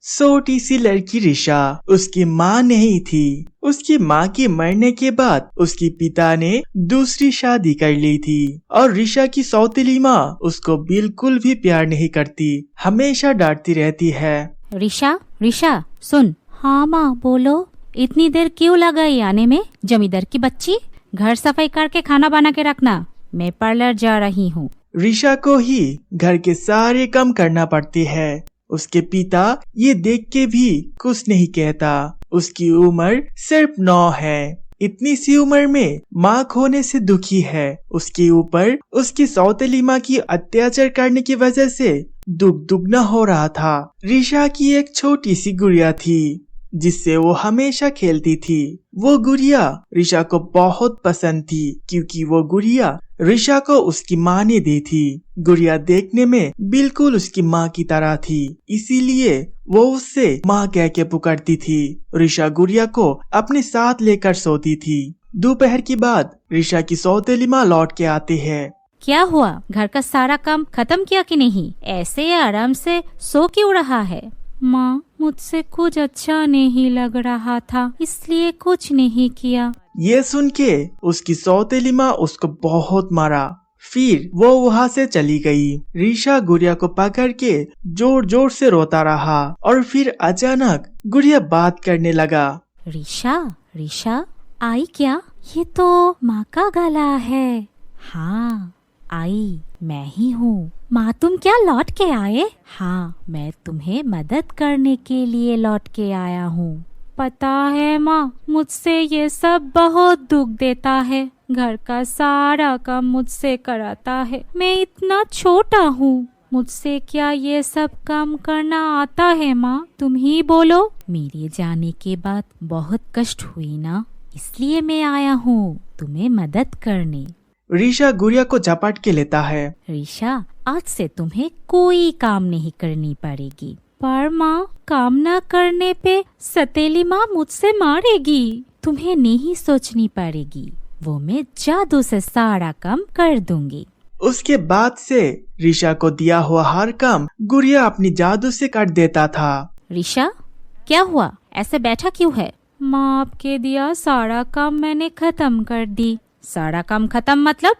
छोटी सी लड़की रिशा उसकी माँ नहीं थी। उसकी माँ के मरने के बाद उसके पिता ने दूसरी शादी कर ली थी और रिशा की सौतेली माँ उसको बिल्कुल भी प्यार नहीं करती, हमेशा डांटती रहती है। रिशा रिशा सुन। हाँ माँ बोलो। इतनी देर क्यों लगाई आने में? जमींदार की बच्ची, घर सफाई करके खाना बना के रखना, मैं पार्लर जा रही हूँ। रिशा को ही घर के सारे काम करना पड़ते है। उसके पिता ये देख के भी कुछ नहीं कहता। उसकी उम्र सिर्फ 9 है। इतनी सी उम्र में माँ खोने से दुखी है। उसके ऊपर उसकी सौतेली माँ की अत्याचार करने की वजह से दुख दुगना हो रहा था। रिशा की एक छोटी सी गुड़िया थी जिससे वो हमेशा खेलती थी। वो गुड़िया रिशा को बहुत पसंद थी क्योंकि वो गुड़िया रिशा को उसकी माँ ने दी थी। गुड़िया देखने में बिल्कुल उसकी माँ की तरह थी, इसीलिए वो उससे माँ कह के पुकारती थी। रिशा गुड़िया को अपने साथ लेकर सोती थी। दोपहर के बाद रिशा की सौतेली माँ लौट के आते हैं। क्या हुआ? घर का सारा काम खत्म किया कि नहीं? ऐसे आराम से सो क्यों रहा है? माँ, मुझसे कुछ अच्छा नहीं लग रहा था, इसलिए कुछ नहीं किया। ये सुन के उसकी सौतेली माँ उसको बहुत मारा। फिर वो वहाँ से चली गई। रिशा गुड़िया को पकड़ के जोर जोर से रोता रहा और फिर अचानक गुड़िया बात करने लगा। रिशा रिशा आई क्या? ये तो माँ का गला है। हाँ आई, मैं ही हूँ। माँ तुम क्या लौट के आए? हाँ, मैं तुम्हें मदद करने के लिए लौट के आया हूँ। पता है माँ, मुझसे ये सब बहुत दुख देता है। घर का सारा काम मुझसे कराता है। मैं इतना छोटा हूँ, मुझसे क्या ये सब काम करना आता है माँ? तुम ही बोलो। मेरे जाने के बाद बहुत कष्ट हुई ना, इसलिए मैं आया हूँ तुम्हें मदद करने। रिशा गुड़िया को झपट के लेता है। रिशा, आज से तुम्हें कोई काम नहीं करनी पड़ेगी। पर माँ, काम न करने पे सौतेली माँ मुझसे मारेगी। तुम्हें नहीं सोचनी पड़ेगी, वो मैं जादू से सारा काम कर दूंगी। उसके बाद से रिशा को दिया हुआ हर काम गुड़िया अपनी जादू से कर देता था। रिशा, क्या हुआ? ऐसे बैठा क्यों है? माँ, आपके दिया सारा काम मैंने खत्म कर दी। सारा काम खत्म मतलब?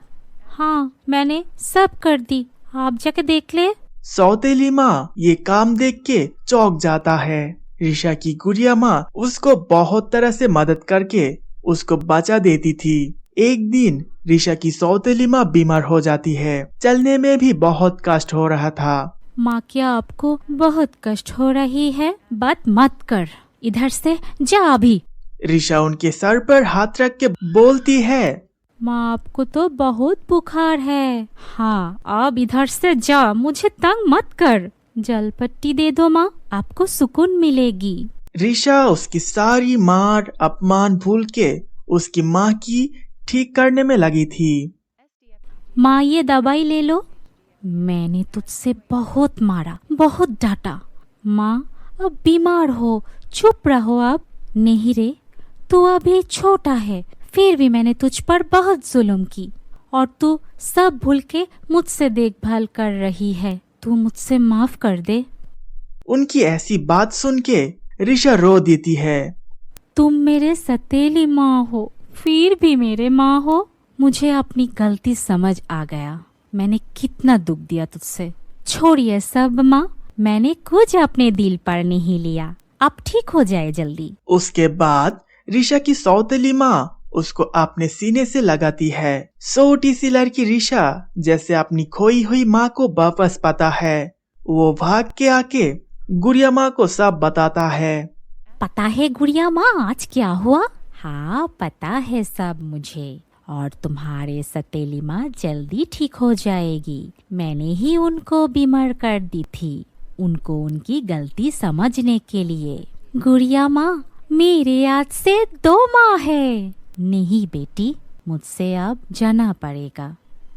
हाँ, मैंने सब कर दी, आप जाके देख ले। सौतेली माँ ये काम देख के चौंक जाता है। रिशा की गुड़िया माँ उसको बहुत तरह से मदद करके उसको बचा देती थी। एक दिन रिशा की सौतेली माँ बीमार हो जाती है। चलने में भी बहुत कष्ट हो रहा था। माँ, क्या आपको बहुत कष्ट हो रही है? बात मत कर, इधर से जा अभी। रिशा उनके सर पर हाथ रख के बोलती है, माँ, आपको तो बहुत बुखार है। हाँ, अब इधर से जा, मुझे तंग मत कर। जल पट्टी दे दो माँ, आपको सुकून मिलेगी। रिशा उसकी सारी मार अपमान भूल के उसकी माँ की ठीक करने में लगी थी। माँ, ये दवाई ले लो। मैंने तुझसे बहुत मारा, बहुत डांटा। माँ, अब बीमार हो, चुप रहो अब। नहीं रे, तू अभी छोटा है, फिर भी मैंने तुझ पर बहुत जुल्म की और तू सब भूल के मुझसे देखभाल कर रही है। तू मुझसे माफ कर दे। उनकी ऐसी बात सुन के रिशा रो देती है। तुम मेरे सौतेली माँ हो, फिर भी मेरे माँ हो। मुझे अपनी गलती समझ आ गया, मैंने कितना दुख दिया तुझसे। छोड़िए सब माँ, मैंने कुछ अपने दिल पर नहीं लिया, अब ठीक हो जाए जल्दी। उसके बाद रिशा की सौतेली माँ उसको अपने सीने से लगाती है। छोटी सी लड़की रिशा जैसे अपनी खोई हुई माँ को वापस पाता है। वो भाग के आके गुड़िया माँ को सब बताता है। पता है गुड़िया माँ, आज क्या हुआ? हाँ, पता है सब मुझे। और तुम्हारे सौतेली माँ जल्दी ठीक हो जाएगी। मैंने ही उनको बीमार कर दी थी, उनको उनकी गलती समझने के लिए। गुड़िया माँ, मेरे आज से 2 माँ है। नहीं बेटी, मुझसे अब जाना पड़ेगा,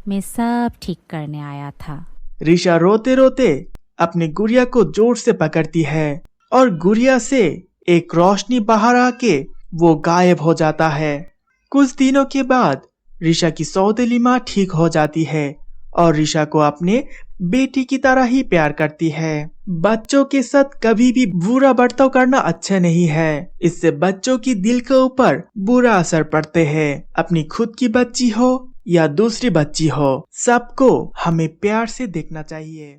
मैं सब ठीक करने आया था। रिशा रोते रोते अपनी गुड़िया को जोर से पकड़ती है और गुड़िया से एक रोशनी बाहर आके वो गायब हो जाता है। कुछ दिनों के बाद रिशा की सौतेली माँ ठीक हो जाती है और रिशा को अपने बेटी की तरह ही प्यार करती है। बच्चों के साथ कभी भी बुरा बर्ताव करना अच्छा नहीं है। इससे बच्चों की दिल के ऊपर बुरा असर पड़ते हैं। अपनी खुद की बच्ची हो या दूसरी बच्ची हो, सबको हमें प्यार से देखना चाहिए।